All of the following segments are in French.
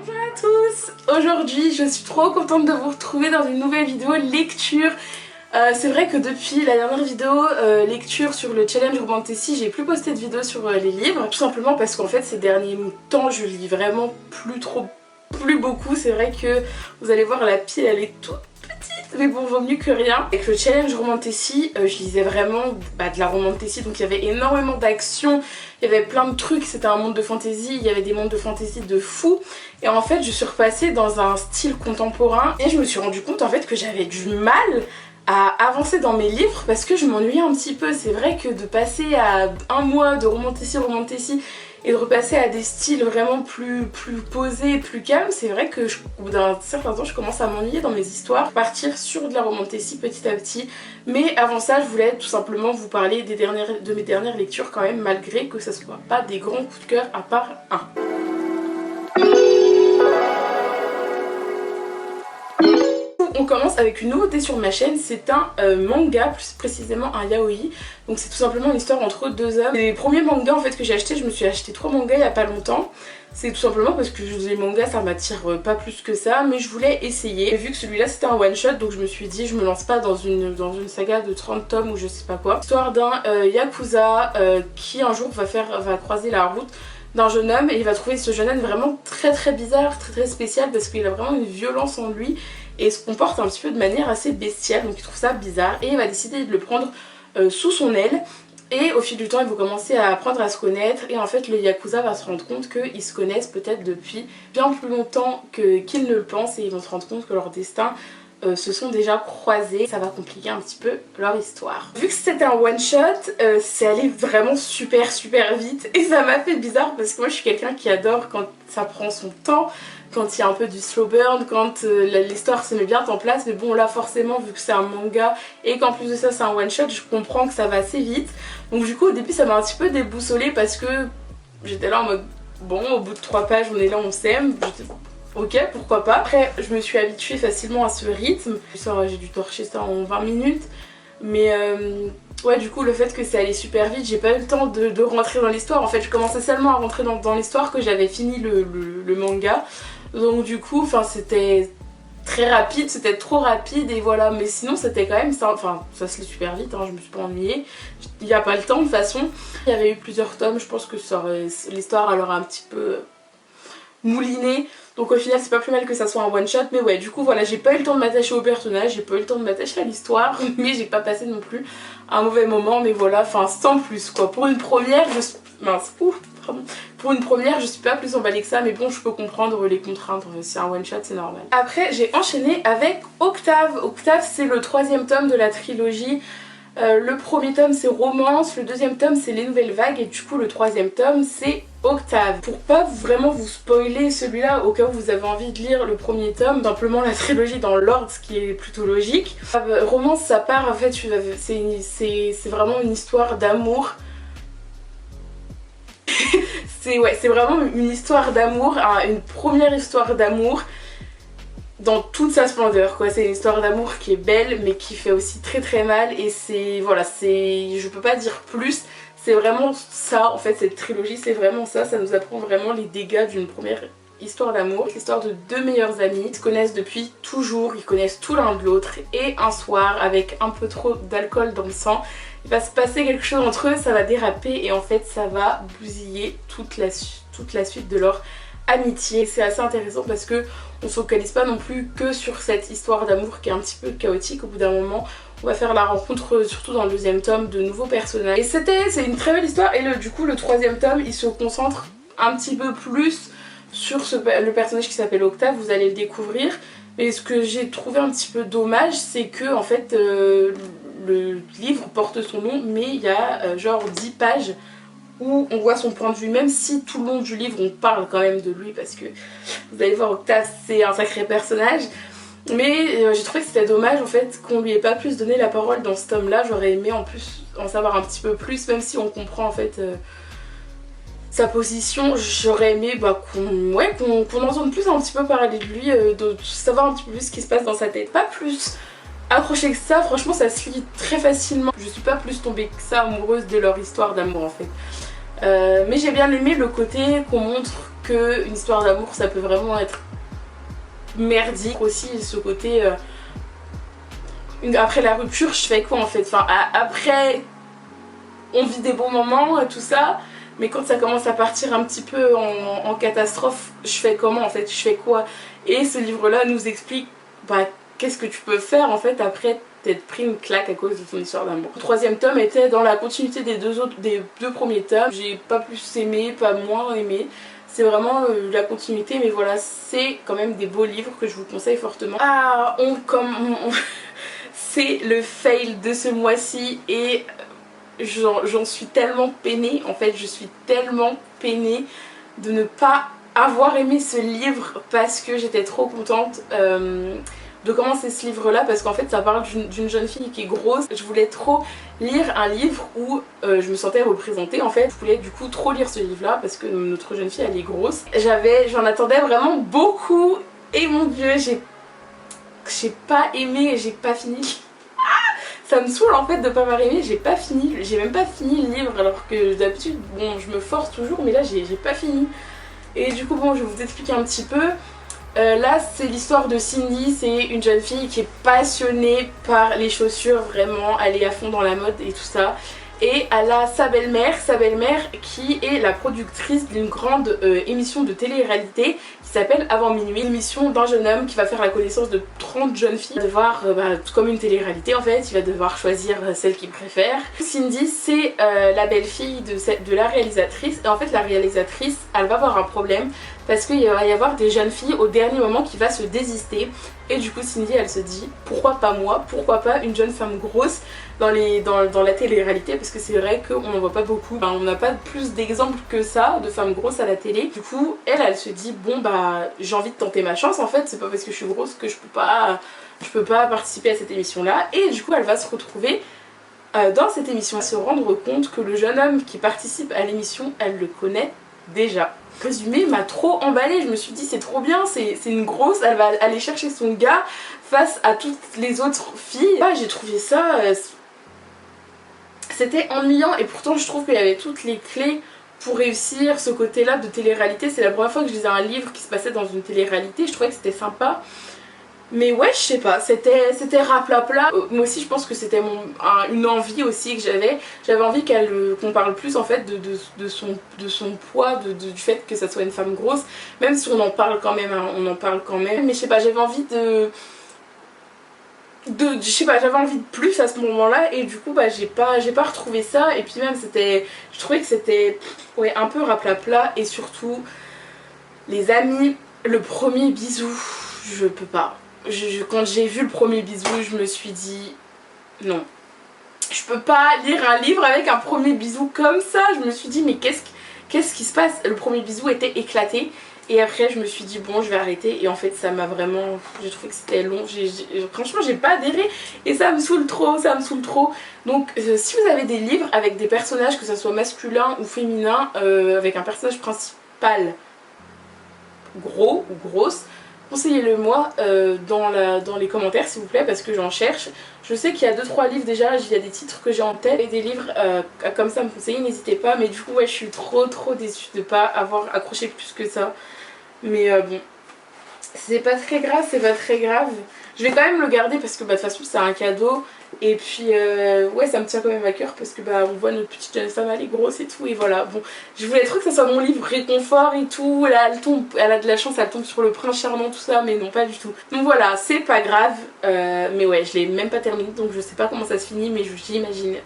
Bonjour à tous. Aujourd'hui je suis trop contente de vous retrouver dans une nouvelle vidéo lecture. C'est vrai que depuis la dernière vidéo lecture sur le challenge Romantasy, j'ai plus posté de vidéos sur les livres. Tout simplement parce qu'en fait ces derniers temps je lis vraiment plus beaucoup. C'est vrai que vous allez voir la pile elle est toute petite, mais bon vaut mieux que rien. Avec le challenge Romantasy, je lisais vraiment de la Romantasy, donc il y avait énormément d'actions, il y avait plein de trucs, c'était un monde de fantasy, il y avait des mondes de fantasy de fou. Et en fait je suis repassée dans un style contemporain et je me suis rendu compte en fait que j'avais du mal à avancer dans mes livres parce que je m'ennuyais un petit peu. C'est vrai que de passer à un mois de Romantasy et de repasser à des styles vraiment plus posés, plus calmes, c'est vrai que au bout d'un certain temps je commence à m'ennuyer dans mes histoires, partir sur de la Romantasy petit à petit. Mais avant ça je voulais tout simplement vous parler de mes dernières lectures quand même, malgré que ça soit pas des grands coups de cœur à part un. On commence avec une nouveauté sur ma chaîne, c'est un manga, plus précisément un yaoi. Donc c'est tout simplement une histoire entre deux hommes. Les premiers mangas en fait que j'ai acheté, je me suis acheté 3 mangas il y a pas longtemps. C'est tout simplement parce que les mangas ça m'attire pas plus que ça, mais je voulais essayer. Et vu que celui-là c'était un one shot, donc je me suis dit je me lance pas dans une saga de 30 tomes ou je sais pas quoi. Histoire d'un yakuza qui un jour va croiser la route d'un jeune homme et il va trouver ce jeune homme vraiment très bizarre, très spécial parce qu'il a vraiment une violence en lui et se comporte un petit peu de manière assez bestiale, donc il trouve ça bizarre et il va décider de le prendre sous son aile. Et au fil du temps ils vont commencer à apprendre à se connaître et en fait le yakuza va se rendre compte qu'ils se connaissent peut-être depuis bien plus longtemps qu'ils ne le pensent et ils vont se rendre compte que leur destin se sont déjà croisés. Ça va compliquer un petit peu leur histoire. Vu que c'était un one shot, c'est allé vraiment super vite et ça m'a fait bizarre parce que moi je suis quelqu'un qui adore quand ça prend son temps, quand il y a un peu du slow burn, quand l'histoire se met bien en place. Mais bon là forcément vu que c'est un manga et qu'en plus de ça c'est un one shot, je comprends que ça va assez vite. Donc du coup au début ça m'a un petit peu déboussolée parce que j'étais là en mode bon au bout de 3 pages on est là, on s'aime. Ok, pourquoi pas. Après je me suis habituée facilement à ce rythme. J'ai dû torcher ça en 20 minutes. Mais ouais, du coup le fait que ça allait super vite, j'ai pas eu le temps de rentrer dans l'histoire. En fait je commençais seulement à rentrer dans l'histoire que j'avais fini le manga. Donc du coup c'était très rapide, c'était trop rapide et voilà. Mais sinon c'était quand même ça, enfin ça se lit super vite, hein, je me suis pas ennuyée. Il n'y a pas le temps de toute façon. Il y avait eu plusieurs tomes, je pense que l'histoire elle aurait un petit peu mouliné. Donc au final c'est pas plus mal que ça soit un one shot. Mais ouais du coup voilà, j'ai pas eu le temps de m'attacher au personnage, j'ai pas eu le temps de m'attacher à l'histoire, mais j'ai pas passé non plus un mauvais moment. Mais voilà, enfin sans plus quoi. Pour une première pour une première je suis pas plus emballée que ça. Mais bon je peux comprendre les contraintes, c'est un one shot, c'est normal. Après j'ai enchaîné avec Octave. Octave c'est le 3e tome de la trilogie. Le premier tome c'est Romance, le 2e tome c'est Les Nouvelles Vagues et du coup le 3e tome c'est Octave. Pour pas vraiment vous spoiler celui-là, au cas où vous avez envie de lire le premier tome, simplement la trilogie dans l'ordre, ce qui est plutôt logique. Romance ça part en fait, c'est vraiment une histoire d'amour. c'est vraiment une histoire d'amour, une première histoire d'amour dans toute sa splendeur quoi. C'est une histoire d'amour qui est belle mais qui fait aussi très mal et je peux pas dire plus. C'est vraiment ça en fait, cette trilogie c'est vraiment ça, ça nous apprend vraiment les dégâts d'une première histoire d'amour. L'histoire de 2 meilleurs amis, ils se connaissent depuis toujours, ils connaissent tout l'un de l'autre et un soir avec un peu trop d'alcool dans le sang, il va se passer quelque chose entre eux, ça va déraper et en fait ça va bousiller toute la suite de leur amitié. C'est assez intéressant parce que on se focalise pas non plus que sur cette histoire d'amour qui est un petit peu chaotique. Au bout d'un moment on va faire la rencontre, surtout dans le 2e tome, de nouveaux personnages. Et c'est une très belle histoire et du coup le 3e tome il se concentre un petit peu plus sur le personnage qui s'appelle Octave, vous allez le découvrir. Et ce que j'ai trouvé un petit peu dommage c'est que en fait le livre porte son nom mais il y a genre 10 pages où on voit son point de vue, même si tout le long du livre on parle quand même de lui parce que vous allez voir Octave c'est un sacré personnage. Mais j'ai trouvé que c'était dommage en fait qu'on lui ait pas plus donné la parole dans ce tome là. J'aurais aimé en plus en savoir un petit peu plus, même si on comprend en fait sa position. J'aurais aimé qu'on entende plus un petit peu parler de lui, de savoir un petit peu plus ce qui se passe dans sa tête. Pas plus accroché que ça, franchement ça se lit très facilement. Je suis pas plus tombée que ça amoureuse de leur histoire d'amour en fait. Mais j'ai bien aimé le côté qu'on montre qu'une histoire d'amour ça peut vraiment être merdique. Aussi ce côté après la rupture je fais quoi en fait, enfin après on vit des bons moments et tout ça, mais quand ça commence à partir un petit peu en catastrophe, je fais comment en fait, je fais quoi? Et ce livre là nous explique bah, qu'est-ce que tu peux faire en fait après t'être pris une claque à cause de ton histoire d'amour. Le troisième tome était dans la continuité des deux premiers tomes. J'ai pas plus aimé, pas moins aimé. C'est vraiment la continuité, mais voilà, c'est quand même des beaux livres que je vous conseille fortement. Ah, c'est le fail de ce mois-ci et j'en suis tellement peinée. En fait, je suis tellement peinée de ne pas avoir aimé ce livre parce que j'étais trop contente de commencer ce livre là, parce qu'en fait ça parle d'une jeune fille qui est grosse. Je voulais trop lire un livre où je me sentais représentée en fait. Je voulais du coup trop lire ce livre là parce que notre jeune fille elle est grosse. J'en attendais vraiment beaucoup et mon dieu j'ai pas aimé et j'ai pas fini. Ça me saoule en fait de pas avoir aimé, j'ai pas fini, j'ai même pas fini le livre alors que d'habitude bon je me force toujours mais là j'ai pas fini. Et du coup bon je vais vous expliquer un petit peu. Là c'est l'histoire de Cindy, c'est une jeune fille qui est passionnée par les chaussures, vraiment elle est à fond dans la mode et tout ça. Et elle a sa belle-mère qui est la productrice d'une grande émission de télé-réalité qui s'appelle Avant minuit, une émission d'un jeune homme qui va faire la connaissance de 30 jeunes filles. Il va devoir, comme une télé-réalité en fait, il va devoir choisir celle qu'il préfère. Cindy c'est la belle-fille de la réalisatrice, et en fait la réalisatrice elle va avoir un problème parce qu'il va y avoir des jeunes filles au dernier moment qui va se désister. Et du coup Cindy elle se dit pourquoi pas moi, pourquoi pas une jeune femme grosse dans la télé-réalité, parce que c'est vrai qu'on n'en voit pas beaucoup, on n'a pas plus d'exemples que ça de femmes grosses à la télé. Du coup elle se dit bon bah j'ai envie de tenter ma chance en fait, c'est pas parce que je suis grosse que je peux pas participer à cette émission là. Et du coup elle va se retrouver dans cette émission, se rendre compte que le jeune homme qui participe à l'émission elle le connaît déjà. Le résumé m'a trop emballée, je me suis dit c'est trop bien, c'est une grosse, elle va aller chercher son gars face à toutes les autres filles. J'ai trouvé ça, c'était ennuyant, et pourtant je trouve qu'il y avait toutes les clés pour réussir ce côté là de télé-réalité. C'est la première fois que je lisais un livre qui se passait dans une télé-réalité, je trouvais que c'était sympa. Mais ouais, je sais pas, c'était raplapla. Moi aussi je pense que c'était une envie aussi que j'avais envie qu'on parle plus en fait de son poids, du fait que ça soit une femme grosse, même si on en parle quand même, hein, on en parle quand même. Mais je sais pas, j'avais envie j'avais envie de plus à ce moment là, et du coup j'ai pas retrouvé ça. Et puis même je trouvais que c'était ouais, un peu raplapla. Et surtout les amis, le premier bisou, je peux pas. Quand j'ai vu le premier bisou, je me suis dit non, je peux pas lire un livre avec un premier bisou comme ça. Je me suis dit mais qu'est-ce qui se passe? Le premier bisou était éclaté. Et après je me suis dit bon je vais arrêter, et en fait ça m'a vraiment, j'ai trouvé que c'était long, franchement j'ai pas adhéré et ça me saoule trop, Donc si vous avez des livres avec des personnages, que ce soit masculin ou féminin, avec un personnage principal gros ou grosse, conseillez-le moi dans les commentaires s'il vous plaît, parce que j'en cherche. Je sais qu'il y a 2-3 livres déjà, il y a des titres que j'ai en tête et des livres comme ça à me conseiller, n'hésitez pas. Mais du coup ouais, je suis trop déçue de pas avoir accroché plus que ça. Mais bon, c'est pas très grave, Je vais quand même le garder parce que de toute façon c'est un cadeau. Et puis ouais, ça me tient quand même à cœur parce que on voit notre petite jeune femme, elle est grosse et tout, et voilà. Bon, je voulais trop que ça soit mon livre réconfort et tout. Là elle a de la chance, elle tombe sur le prince charmant, tout ça, mais non, pas du tout. Donc voilà, c'est pas grave. Mais ouais, je l'ai même pas terminé, donc je sais pas comment ça se finit, mais j'imagine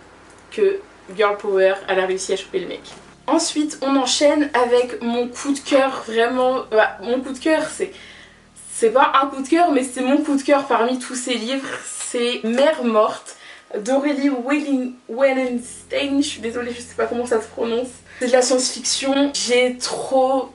que Girl Power, elle a réussi à choper le mec. Ensuite on enchaîne avec mon coup de cœur, vraiment. Mon coup de cœur, c'est pas un coup de cœur, mais c'est mon coup de cœur parmi tous ces livres. C'est Mère morte d'Aurélie Wallenstein. Je suis désolée, je sais pas comment ça se prononce. C'est de la science-fiction. J'ai trop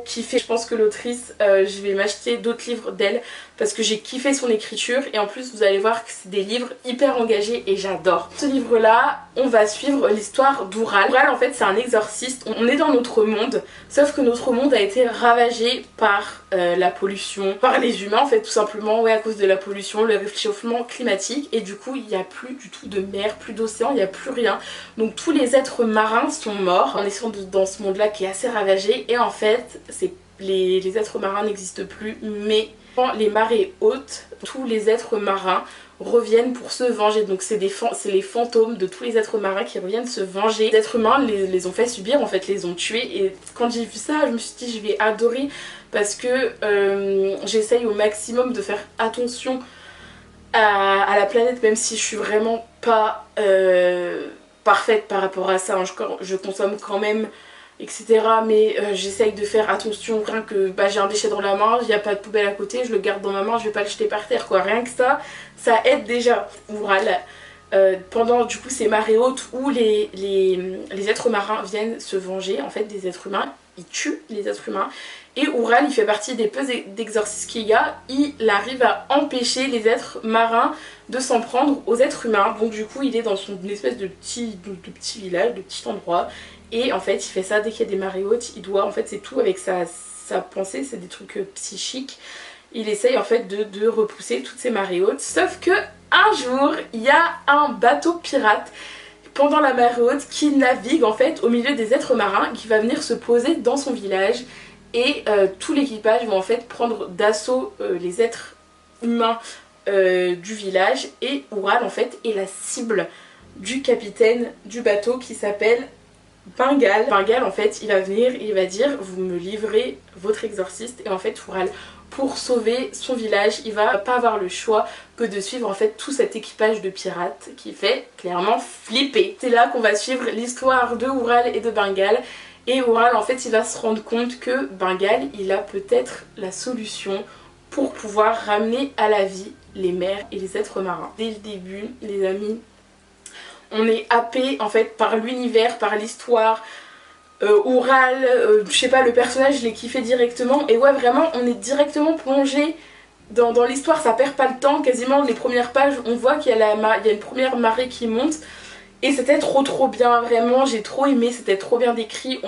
kiffé. Je pense que l'autrice, je vais m'acheter d'autres livres d'elle parce que j'ai kiffé son écriture, et en plus vous allez voir que c'est des livres hyper engagés et j'adore. Ce livre là, on va suivre l'histoire d'Oural. Oural en fait c'est un exorciste. On est dans notre monde, sauf que notre monde a été ravagé par la pollution, par les humains en fait, tout simplement, ouais, à cause de la pollution, le réchauffement climatique, et du coup il n'y a plus du tout de mer, plus d'océan, il n'y a plus rien. Donc tous les êtres marins sont morts. on est dans ce monde là qui est assez ravagé et en fait les êtres marins n'existent plus, mais quand les marées hautes, tous les êtres marins reviennent pour se venger. Donc c'est les fantômes de tous les êtres marins qui reviennent se venger. Les êtres humains les ont fait subir, en fait les ont tués, et quand j'ai vu ça je me suis dit je vais adorer, parce que j'essaye au maximum de faire attention à la planète, même si je suis vraiment pas parfaite par rapport à ça, hein. Je consomme quand même, etc. Mais j'essaye de faire attention, rien que j'ai un déchet dans la main, il n'y a pas de poubelle à côté, je le garde dans ma main, je vais pas le jeter par terre quoi. Rien que ça aide déjà. Oural, pendant du coup ces marées hautes où les êtres marins viennent se venger en fait des êtres humains, ils tuent les êtres humains. Et Oural, il fait partie des peu d'exorcistes qu'il y a, il arrive à empêcher les êtres marins de s'en prendre aux êtres humains. Donc du coup il est dans une espèce de petit village, de petit endroit. Et en fait il fait ça dès qu'il y a des marées hautes, il doit, en fait c'est tout avec sa pensée, c'est des trucs psychiques. Il essaye en fait de repousser toutes ces marées hautes, sauf que un jour il y a un bateau pirate pendant la marée haute qui navigue en fait au milieu des êtres marins, qui va venir se poser dans son village. Et tout l'équipage vont en fait prendre d'assaut les êtres humains du village, et Oural en fait est la cible du capitaine du bateau qui s'appelle Bengal. Bengal en fait il va venir, il va dire vous me livrez votre exorciste, et en fait Oural, pour sauver son village, il va pas avoir le choix que de suivre en fait tout cet équipage de pirates qui fait clairement flipper. C'est là qu'on va suivre l'histoire de Oural et de Bengal. Et Oural en fait il va se rendre compte que Bengal il a peut-être la solution pour pouvoir ramener à la vie les mers et les êtres marins. Dès le début les amis, on est happé en fait par l'univers, par l'histoire. Oural, je sais pas, le personnage je l'ai kiffé directement, et ouais vraiment on est directement plongé dans l'histoire, ça perd pas le temps. Quasiment les premières pages on voit qu'il y a une première marée qui monte. Et c'était trop bien, vraiment j'ai trop aimé, c'était trop bien décrit.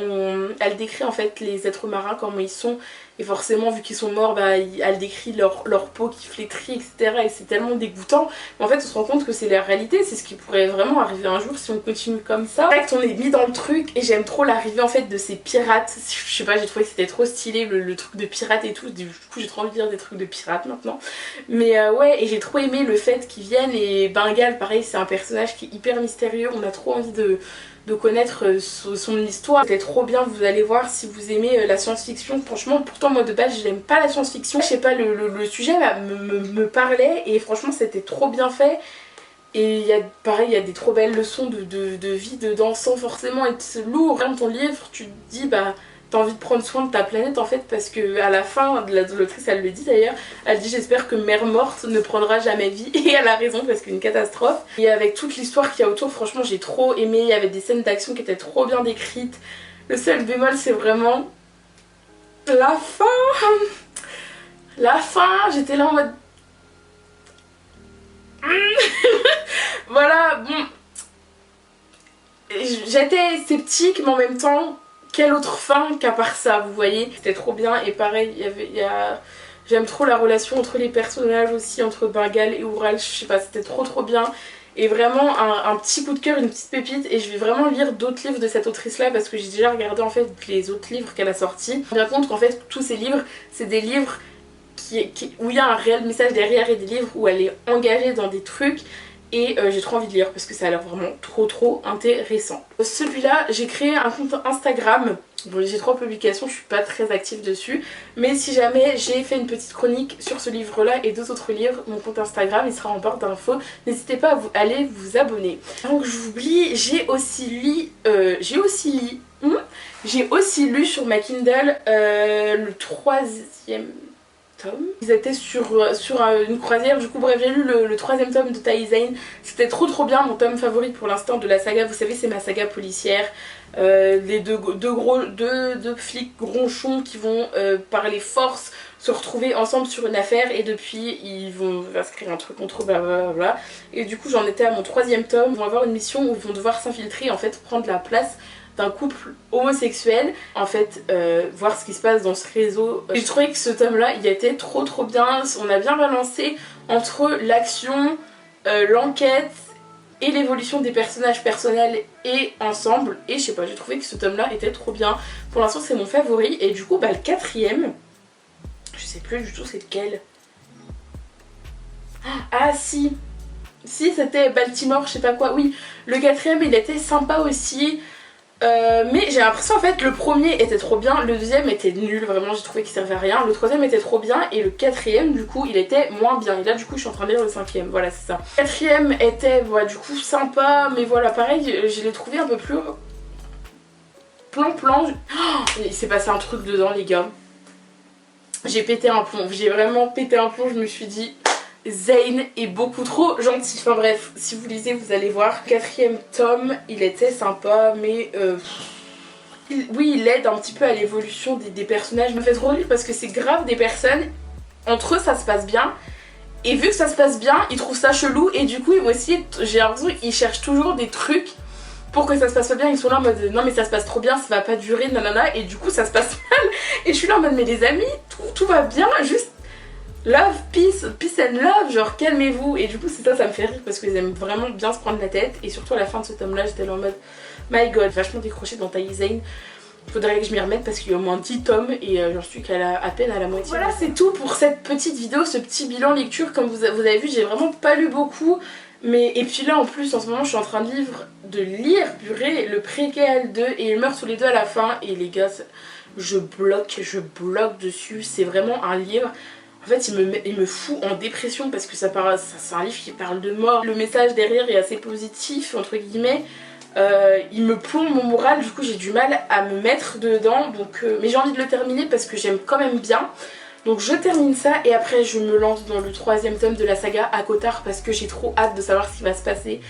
Elle décrit en fait les êtres marins, comment ils sont, et forcément vu qu'ils sont morts, elle décrit leur peau qui flétrit, etc. Et c'est tellement dégoûtant, mais en fait on se rend compte que c'est la réalité, c'est ce qui pourrait vraiment arriver un jour si on continue comme ça. En fait on est mis dans le truc, et j'aime trop l'arrivée en fait de ces pirates. Je sais pas, j'ai trouvé que c'était trop stylé le truc de pirates et tout, du coup j'ai trop envie de dire des trucs de pirates maintenant. Mais ouais, et j'ai trop aimé le fait qu'ils viennent. Et Bengal pareil, c'est un personnage qui est hyper mystérieux, on a trop envie de connaître son histoire. C'était trop bien, vous allez voir si vous aimez la science-fiction. Franchement, pourtant moi de base j'aime pas la science-fiction, je sais pas, le sujet me parlait, et franchement c'était trop bien fait. Et pareil, il y a des trop belles leçons de vie dedans, sans forcément être lourd. Dans ton livre, tu te dis t'as envie de prendre soin de ta planète en fait, parce que à la fin, l'autrice elle le dit d'ailleurs, elle dit j'espère que Mère Morte ne prendra jamais vie, et elle a raison parce qu'une catastrophe. Et avec toute l'histoire qu'il y a autour, franchement j'ai trop aimé, il y avait des scènes d'action qui étaient trop bien décrites. Le seul bémol c'est vraiment la fin. La fin, j'étais là en mode... Voilà, bon... J'étais sceptique, mais en même temps... Quelle autre fin qu'à part ça, vous voyez. C'était trop bien, et pareil, j'aime trop la relation entre les personnages aussi, entre Bengal et Oural, je sais pas, c'était trop bien. Et vraiment un petit coup de cœur, une petite pépite, et je vais vraiment lire d'autres livres de cette autrice là, parce que j'ai déjà regardé en fait les autres livres qu'elle a sortis. Je me rends compte qu'en fait tous ces livres, c'est des livres où il y a un réel message derrière, et des livres où elle est engagée dans des trucs. Et j'ai trop envie de lire parce que ça a l'air vraiment trop intéressant. Celui-là, j'ai créé un compte Instagram. Bon, j'ai 3 publications, je suis pas très active dessus. Mais si jamais j'ai fait une petite chronique sur ce livre-là et 2 autres livres, mon compte Instagram il sera en barre d'infos. N'hésitez pas à aller vous abonner. Donc j'oublie, j'ai aussi lu sur ma Kindle le 3e tome. Ils étaient sur une croisière, du coup bref j'ai lu le 3e tome de Taï Zayn. C'était trop bien, mon tome favori pour l'instant de la saga. Vous savez, c'est ma saga policière. Les deux flics gronchons qui vont par les forces se retrouver ensemble sur une affaire, et depuis ils vont inscrire un truc contre blablabla. Et du coup j'en étais à mon 3e tome. Ils vont avoir une mission où ils vont devoir s'infiltrer, en fait prendre la place d'un couple homosexuel, en fait voir ce qui se passe dans ce réseau. J'ai trouvé que ce tome là il était trop bien, on a bien balancé entre l'action, l'enquête et l'évolution des personnages personnels et ensemble. Et je sais pas, j'ai trouvé que ce tome là était trop bien. Pour l'instant c'est mon favori. Et du coup bah le quatrième, je sais plus du tout c'est lequel. Ah si c'était Baltimore je sais pas quoi. Oui le quatrième il était sympa aussi. Mais j'ai l'impression en fait le premier était trop bien, le deuxième était nul, vraiment j'ai trouvé qu'il servait à rien, le troisième était trop bien et le quatrième du coup il était moins bien. Et là du coup je suis en train de lire le cinquième, voilà c'est ça. Le quatrième était du coup sympa, mais voilà pareil je l'ai trouvé un peu plus plan. Oh, il s'est passé un truc dedans les gars. J'ai pété un plomb, j'ai vraiment pété un plomb, je me suis dit Zane est beaucoup trop gentil. Enfin bref, si vous lisez vous allez voir. Quatrième tome, il était sympa mais oui il aide un petit peu à l'évolution des personnages. Me fait trop rire parce que c'est grave des personnes, entre eux ça se passe bien. Et vu que ça se passe bien, ils trouvent ça chelou et du coup ils vont essayer, j'ai l'impression qu'ils cherchent toujours des trucs pour que ça se passe pas bien. Ils sont là en mode non mais ça se passe trop bien, ça va pas durer, nanana, et du coup ça se passe mal. Et je suis là en mode mais les amis, tout va bien, juste love, peace and love, genre calmez-vous. Et du coup c'est ça me fait rire parce qu'ils aiment vraiment bien se prendre la tête. Et surtout à la fin de ce tome là j'étais là en mode my god, vachement décroché dans Taï Zane. Faudrait que je m'y remette parce qu'il y a au moins 10 tomes et j'en suis à peine à la moitié. Voilà c'est tout pour cette petite vidéo, ce petit bilan lecture. Comme vous avez vu j'ai vraiment pas lu beaucoup. Et puis là en plus en ce moment je suis en train de lire purée, le préquel 2 et ils meurent tous les deux à la fin. Et les gars je bloque dessus, c'est vraiment un livre. En fait il me fout en dépression parce que c'est un livre qui parle de mort. Le message derrière est assez positif entre guillemets. Il me plombe mon moral, du coup j'ai du mal à me mettre dedans. Donc, mais j'ai envie de le terminer parce que j'aime quand même bien. Donc je termine ça et après je me lance dans le troisième tome de la saga ACOTAR parce que j'ai trop hâte de savoir ce qui va se passer.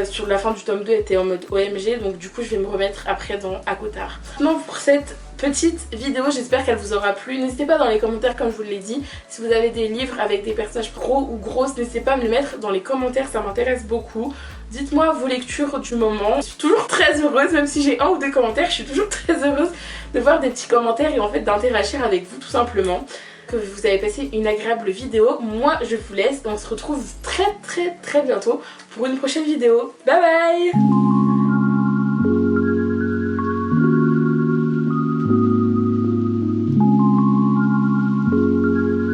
Sur la fin du tome 2 était en mode OMG, donc du coup je vais me remettre après dans ACOTAR. Maintenant pour cette petite vidéo, j'espère qu'elle vous aura plu. N'hésitez pas dans les commentaires comme je vous l'ai dit. Si vous avez des livres avec des personnages gros ou grosses, n'hésitez pas à me les mettre dans les commentaires, ça m'intéresse beaucoup. Dites-moi vos lectures du moment. Je suis toujours très heureuse, même si j'ai un ou deux commentaires, je suis toujours très heureuse de voir des petits commentaires et en fait d'interagir avec vous tout simplement. Que vous avez passé une agréable vidéo. Moi je vous laisse, on se retrouve très bientôt pour une prochaine vidéo. Bye bye.